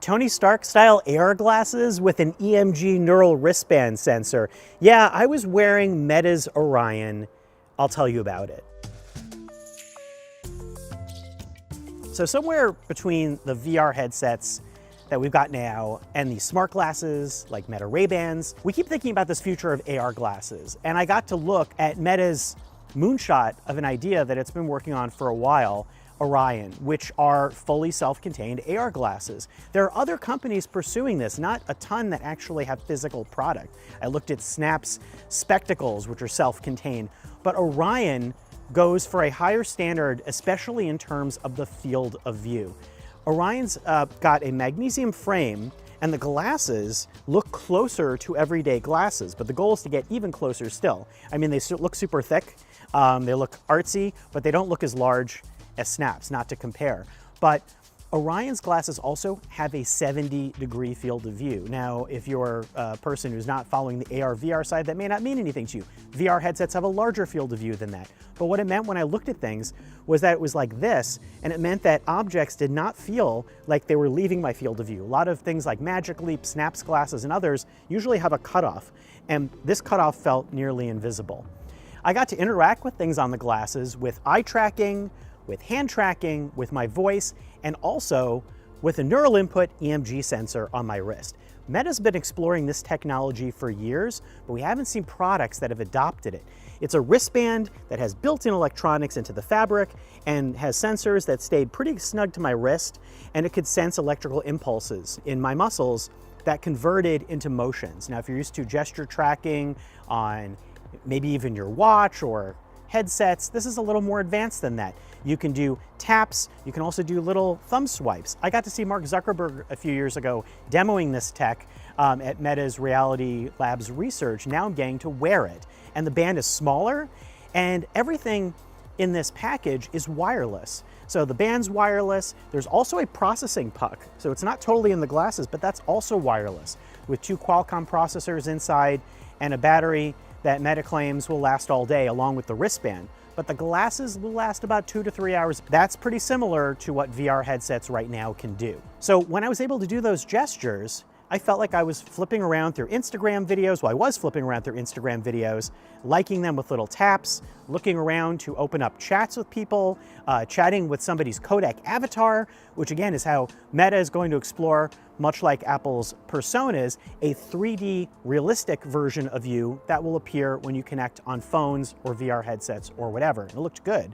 Tony Stark style AR glasses with an EMG neural wristband sensor. Yeah, I was wearing Meta's Orion. I'll tell you about it. So somewhere between the VR headsets that we've got now and the smart glasses like Meta Ray-Bans, we keep thinking about this future of AR glasses. And I got to look at Meta's moonshot of an idea that it's been working on for a while, Orion, which are fully self-contained AR glasses. There are other companies pursuing this, not a ton that actually have physical product. I looked at Snap's spectacles, which are self-contained, but Orion goes for a higher standard, especially in terms of the field of view. Orion's got a magnesium frame, and the glasses look closer to everyday glasses, but the goal is to get even closer still. I mean, they look super thick, they look artsy, but they don't look as large as Snap's, not to compare. But Orion's glasses also have a 70-degree field of view. Now, if you're a person who's not following the AR VR side, that may not mean anything to you. VR headsets have a larger field of view than that. But what it meant when I looked at things was that it was like this, and it meant that objects did not feel like they were leaving my field of view. A lot of things like Magic Leap, Snap's glasses, and others usually have a cutoff, and this cutoff felt nearly invisible. I got to interact with things on the glasses with eye tracking, with hand tracking, with my voice, and also with a neural input EMG sensor on my wrist. Meta's been exploring this technology for years, but we haven't seen products that have adopted it. It's a wristband that has built-in electronics into the fabric and has sensors that stayed pretty snug to my wrist, and it could sense electrical impulses in my muscles that converted into motions. Now, if you're used to gesture tracking on maybe even your watch or headsets, this is a little more advanced than that. You can do taps, you can also do little thumb swipes. I got to see Mark Zuckerberg a few years ago demoing this tech at Meta's Reality Labs research. Now I'm getting to wear it. And the band is smaller, and everything in this package is wireless. So the band's wireless. There's also a processing puck. So it's not totally in the glasses, but that's also wireless with 2 Qualcomm processors inside and a battery that Meta claims will last all day along with the wristband. But the glasses will last about 2 to 3 hours. That's pretty similar to what VR headsets right now can do. So when I was able to do those gestures, I felt like I was flipping around through Instagram videos. Well, I was flipping around through Instagram videos, liking them with little taps, looking around to open up chats with people, chatting with somebody's Kodak avatar, which again is how Meta is going to explore, much like Apple's personas, a 3D realistic version of you that will appear when you connect on phones or VR headsets or whatever. It looked good.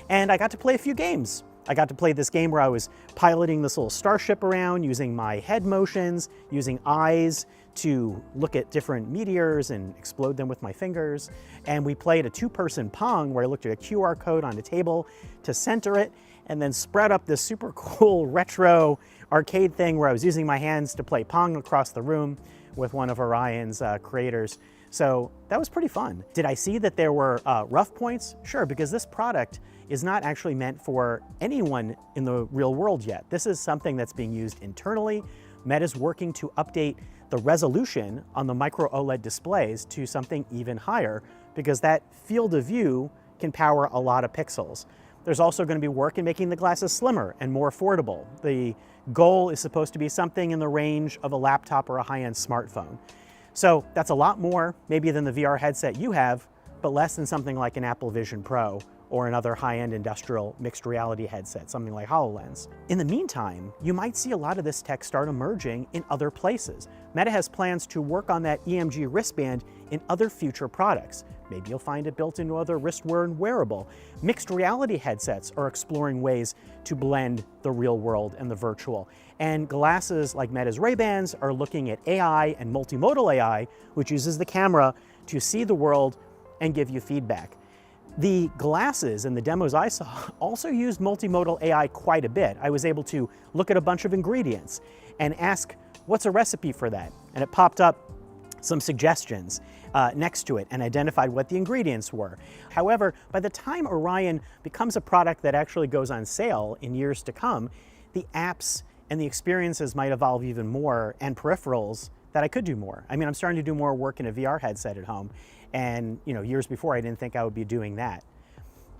And I got to play a few games. I got to play this game where I was piloting this little starship around using my head motions, using eyes to look at different meteors and explode them with my fingers. And we played a 2-person Pong where I looked at a QR code on a table to center it and then spread up this super cool retro arcade thing where I was using my hands to play Pong across the room with one of Orion's creators. So that was pretty fun. Did I see that there were rough points? Sure, because this product is not actually meant for anyone in the real world yet. This is something that's being used internally. Meta's working to update the resolution on the micro OLED displays to something even higher because that field of view can power a lot of pixels. There's also going to be work in making the glasses slimmer and more affordable. The goal is supposed to be something in the range of a laptop or a high-end smartphone. So that's a lot more maybe than the VR headset you have, but less than something like an Apple Vision Pro or another high-end industrial mixed reality headset, something like HoloLens. In the meantime, you might see a lot of this tech start emerging in other places. Meta has plans to work on that EMG wristband in other future products. Maybe you'll find it built into other wrist-worn wearable. Mixed reality headsets are exploring ways to blend the real world and the virtual. And glasses like Meta's Ray-Bans are looking at AI and multimodal AI, which uses the camera to see the world and give you feedback. The glasses and the demos I saw also used multimodal AI quite a bit. I was able to look at a bunch of ingredients and ask, what's a recipe for that? And it popped up some suggestions next to it and identified what the ingredients were. However, by the time Orion becomes a product that actually goes on sale in years to come, the apps and the experiences might evolve even more, and peripherals that I could do more. I mean, I'm starting to do more work in a VR headset at home, and years before I didn't think I would be doing that.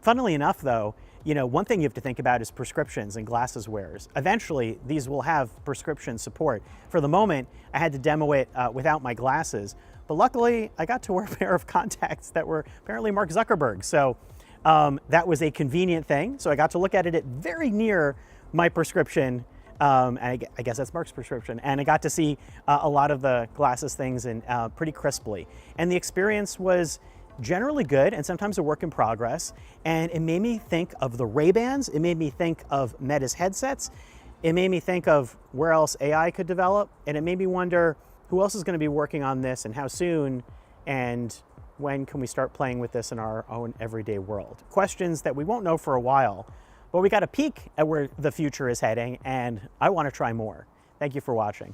Funnily enough though, one thing you have to think about is prescriptions and glasses wearers. Eventually, these will have prescription support. For the moment, I had to demo it without my glasses, but luckily I got to wear a pair of contacts that were apparently Mark Zuckerberg. So that was a convenient thing. So I got to look at it at very near my prescription, and I guess that's Mark's prescription. And I got to see a lot of the glasses things and pretty crisply. And the experience was generally good and sometimes a work in progress. And it made me think of the Ray-Bans. It made me think of Meta's headsets. It made me think of where else AI could develop. And it made me wonder who else is going to be working on this and how soon, and when can we start playing with this in our own everyday world? Questions that we won't know for a while, but we got a peek at where the future is heading, and I want to try more. Thank you for watching.